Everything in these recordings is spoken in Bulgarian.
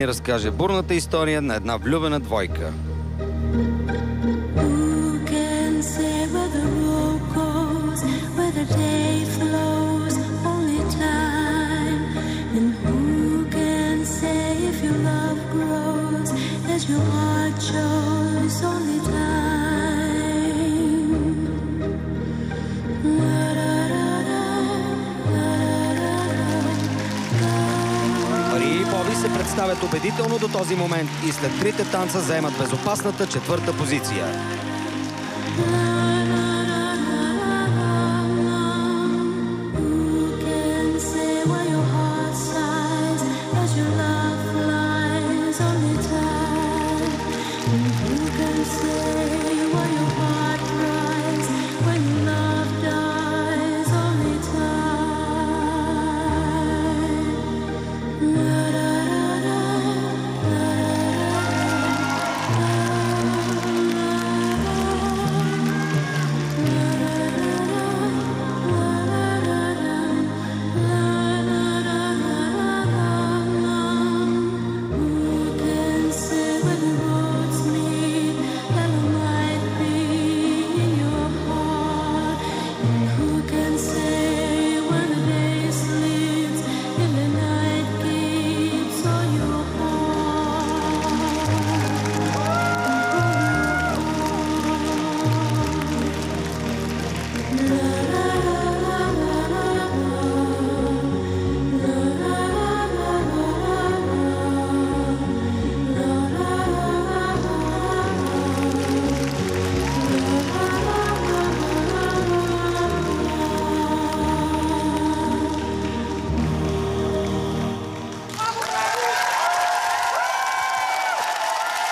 Ни разкаже бурната история на една влюбена двойка. Мария и Боби се представят убедително до този момент и след трите танца заемат безопасната четвърта позиция.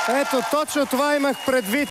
Ето, точно това имах предвид.